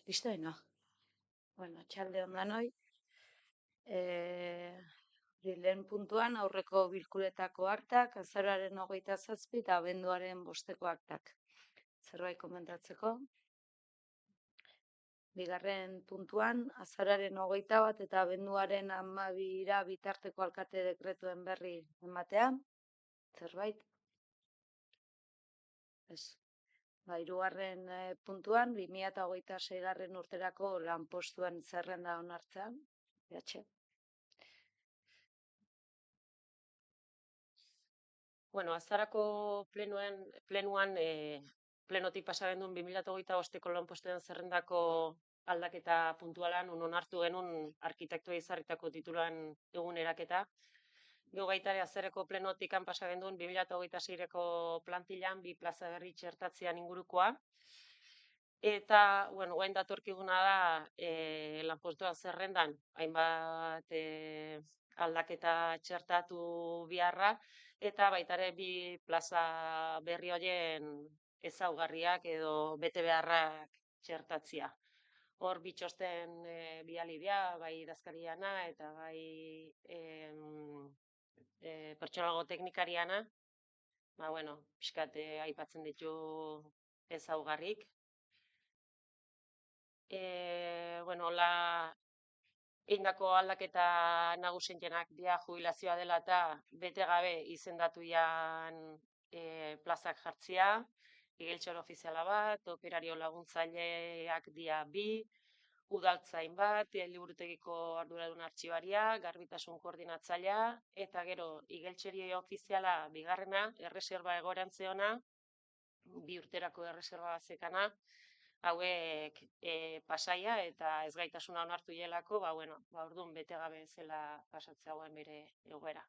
Listo, no? Bueno, txalde ondan hoi. Lehen puntuan aurreko bilkuretako aktak, azaroaren 27 eta abenduaren 5 aktak. Zerbait komentatzeko? Bigarren puntuan, azaroaren 21 eta abenduaren 12 bitarteko alkate dekretuen berri ematea. Zerbait? Ez. Hirugarren puntuan, 2026 urterako lanpostuen zerrenda onartzean. Bueno, azarako plenotik pasa gendun 2025ko lanpostuen zerrendako aldaketa puntualan onartu genuen arkitektoa izarritako tituluan eguneraketa. Gero baita ere azareko plenotik pasa gendun 2026ko plantilan bi plaza berri txertatzean ingurukoa. Eta, bueno, orain datorkiguna da lanpostuen zerrendan hainbat aldaketa txertatu biharra, eta baita ere bi plaza berri horien ezaugarriak edo bete beharrak txertatzea. Hor bi txosten bidali dira, bai idazkariana eta bai pertsonalgo teknikariana. Ba, bueno, pixkat aipatzen ditu ezaugarrik. Bueno, egindako aldaketa nagusienak dira jubilazioa dela eta bete gabe izendatu jan plazak jartzea, igeltxor ofiziala bat, operario laguntzaileak dira 2, udaltzain bat, liburutegiko arduradun artxibaria, garbitasun koordinatzailea, eta gero igeltxeri ofiziala bigarrena, erreserba egoerantzeona, 2 urterako erreserba zekana, hauek pasaia eta ezgaitasuna onartu hielako, orduan bete gabe zela pasatzea hauen bere egoera.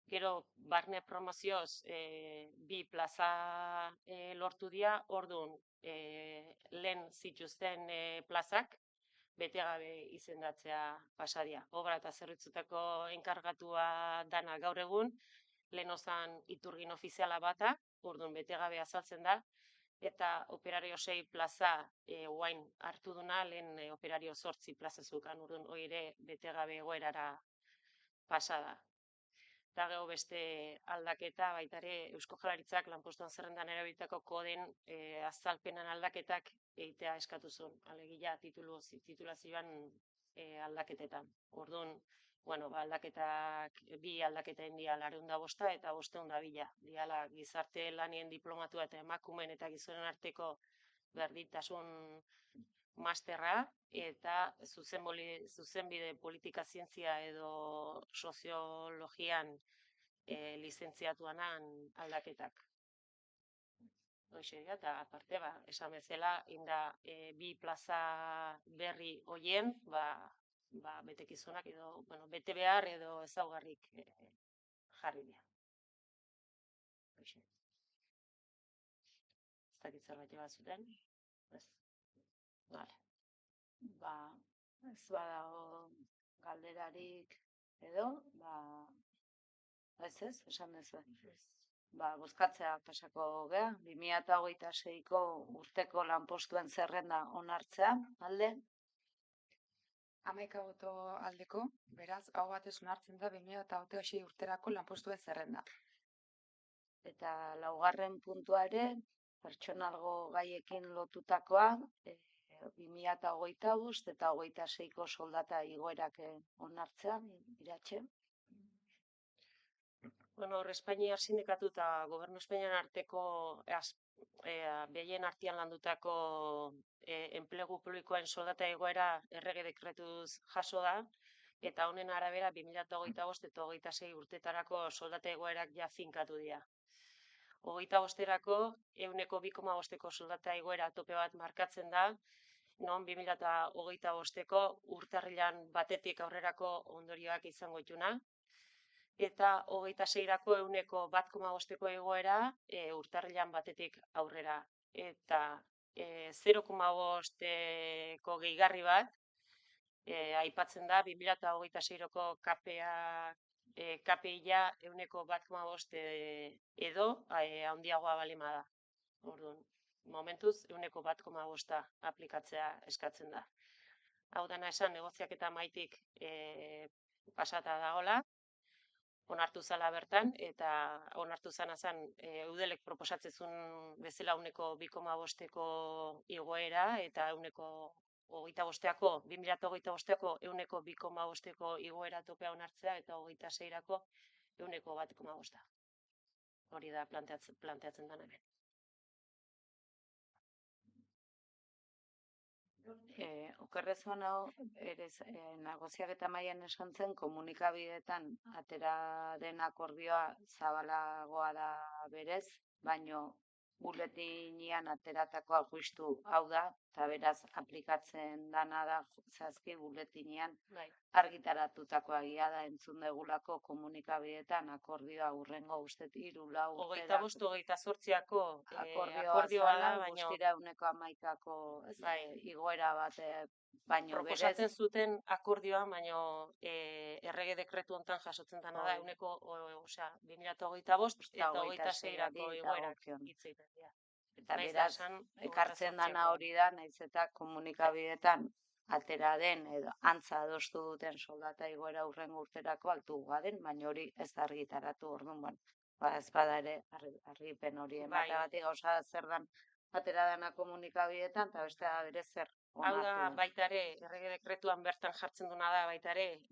Gero, barne promozioz, 2 plaza lortu dira, orduan lehen zituzten plazak bete gabe izendatzea pasadia. Obra eta zerbitzutako enkargatua dana gaur egun, lehen ozan iturgin ofiziala bata, orduan bete gabe azaltzen da, eta operario 6 plaza oain hartu duna, lehen operario 8 plaza zukan, orduan hori ere bete gabe egoerara pasada. Eta gero beste aldaketa, baita ere Eusko Jaurlaritzak lanpostuan zerrendan erabilitako koden azalpenan aldaketak egitea eskatu zuen, alegia titulazioan aldaketetan. Orduan, bueno, aldaketak, 2 aldaketa india 205 eta 502 diala gizarte lanien diplomatua eta emakumeen eta gizonen arteko berdintasun masterra eta zuzenbide politika zientzia edo soziologian lizentziatuanan aldaketak. Hoxe, eta aparte, esan bezala, inda 2 plaza berri hoien, betekizunak edo, bete behar edo ezaugarrik jarri dira. Hoxe. Ez dakit zerbait bat zuten? Ez. Vale. Ez badago galderarik edo, ez, esan dezu. Bozkatzea pasako gea, 2026ko urteko lanpostuen zerrenda onartzea, alde? 11 boto aldeko, beraz, hau batez onartzen da 2026 urterako lanpostuen zerrenda. Eta laugarren puntua ere, pertsonalgo gaiekin lotutakoa, 2025 eta 26ko soldata igoerak onartzea, Iratxe? Bueno, Espainiar sindikatu eta Gobernu Espainian arteko behien artean landutako enplegu publikoen soldata egoera errege dekretuz jaso da, eta honen arabera 2025 eta 26 urtetarako soldata egoerak ja finkatu dira. 25erako 2,5ko soldata egoera tope bat markatzen da, non 2025ko urtarrilan batetik aurrerako ondorioak izango dituna, eta 26erako 1,5ko egoera urtarrilan batetik aurrera. Eta 0,5ko gehigarri bat, aipatzen da 2026ko KPI-a 1,5 edo handiagoa balima da. Orduan, momentuz 1,5% aplikatzea eskatzen da. Hau dana esan, negoziaketa maitik pasata dagoela, onartu zala bertan, eta onartu zana zen eudelek proposatzen zuen bezala 1,2%ko igoera, eta 2025-ako 1,2%ko igoera topea onartzea, eta 26-erako 1,1%. Hori da planteatzen dena hemen. Okerrezuan hau, negoziaketa mailan esan zen, komunikabideetan atera den akordioa zabalagoa da berez, baino buletinian ateratakoa justu hau da, eta beraz aplikatzen dana da zazki buletinean argitaratutakoa egia da entzun degulako komunikabideetan akordioa hurrengo uste 3-4 urte 25-28ako akordioa da, baina guztira 1,11ko igoera bat, baino berez proposatzen zuten akordioa, baina errege dekretu hontan jasotzen dena da 2025 eta 26-erako igoerak hitz egiten dira. Eta beraz, ekartzen dana hori da, nahiz eta komunikabideetan atera den edo antza adostu duten soldata igoera hurrengo urterako altuagoa den, baina hori ez da argitaratu. Orduan, ez bada ere argipen hori emateagatik gauza zer dan atera dana komunikabideetan, eta beste da bere zer onartu. Hau da baita ere, errege dekretuan bertan jartzen duna da baita ere,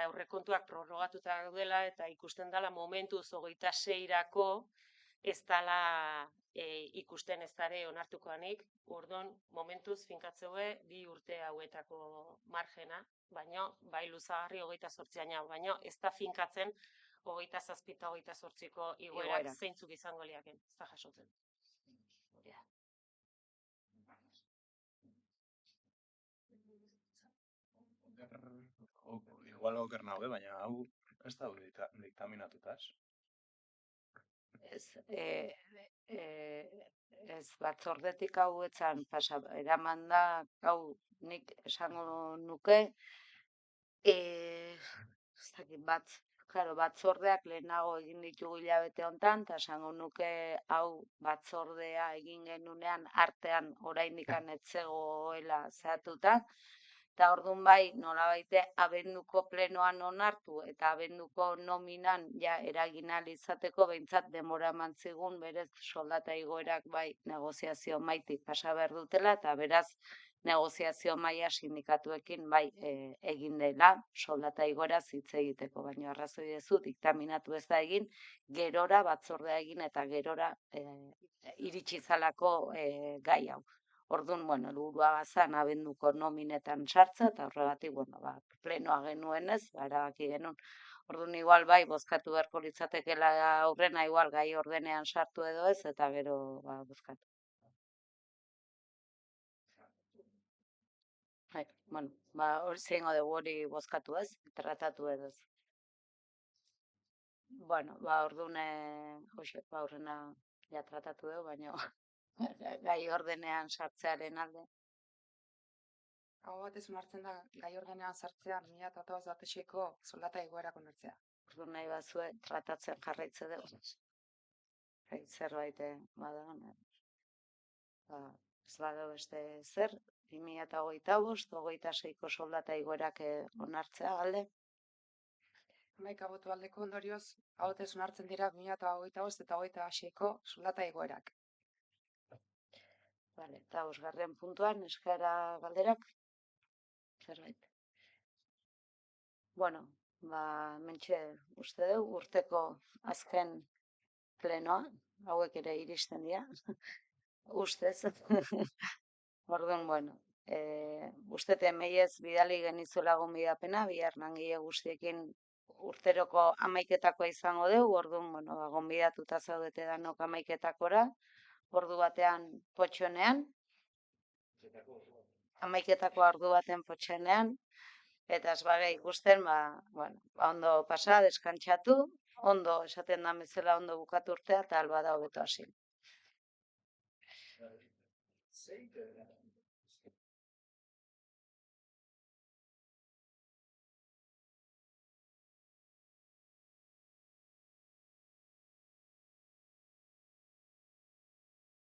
aurrekontuak prorrogatuta gaudela eta ikusten dela momentuz 26-erako ez dela ikusten ez dare onartukoanik, orduan momentuz finkatzeue 2 urte hauetako margena, baina bai luzagarri 28 baina ez da finkatzen 27 eta 28ko igoerak zeintzuk izango liaken, ez da jasotzen. Igual oker nago, baina hau ez da diktaminatuta, ez? Ez batzordetik hau etzan eraman da, hau nik esango nuke, batzordeak lehenago egin ditugu hilabete hontan, eta esango nuke hau batzordea egin genunean artean oraindik ez zegoela zehatuta, eta orduan bai, nolabaite abenduko plenoan onartu eta abenduko nominan ja eragin ahal izateko behintzat denbora eman zigun berez soldata igoerak bai negoziazio maitik pasa behar dutela, eta beraz negoziazio maila sindikatuekin bai egin dela soldata igoera hitz egiteko, baina arrazoi dezu diktaminatu ez da egin, gerora batzordea egin eta gerora iritsi zalako gai hau. Orduan, helburua bazan abenduko nominetan sartza, eta horregatik, plenoa genuenez, erabaki genuen. Orduan, igual bai, bozkatu beharko litzatekela aurrena, igual gai ordenean sartu edo ez, eta gero bozkatu. Hori zeingo dugu hori bozkatu ez, tratatu edo ez. Orduan, aurrena ja tratatu dugu, baina gai ordenean sartzearen alde. Hau batez onartzen da gai ordenean sartzea 2026ko soldata igoerak onartzea. Orduan nahi bazue tratatzen jarraitze dugu. Zerbait bada, ez bada beste zer, 2025-26ko soldata igoerak onartzea alde. 11 boto aldeko ondorioz, hau batez onartzen dira 2025 eta 26ko soldata igoerak. Eta 5. puntuan, eskaera galderak. Zerbait. Mentxe uste dugu, urteko azken plenoa, hauek ere iristen dira, ustez. Orduan, ustete meiez bidali genizuela gonbidapena, bihar langile guztiekin urteroko 11-etakoa izango dugu, orduan, gonbidatuta zaudete danok 11-etakora, ordu batean potxonean, 11-etakoa ordu batean potxonean, eta ez baga ikusten, ondo pasa, deskantzatu, ondo esaten da bezala ondo bukatu urtea, eta alba da hobeto hasi.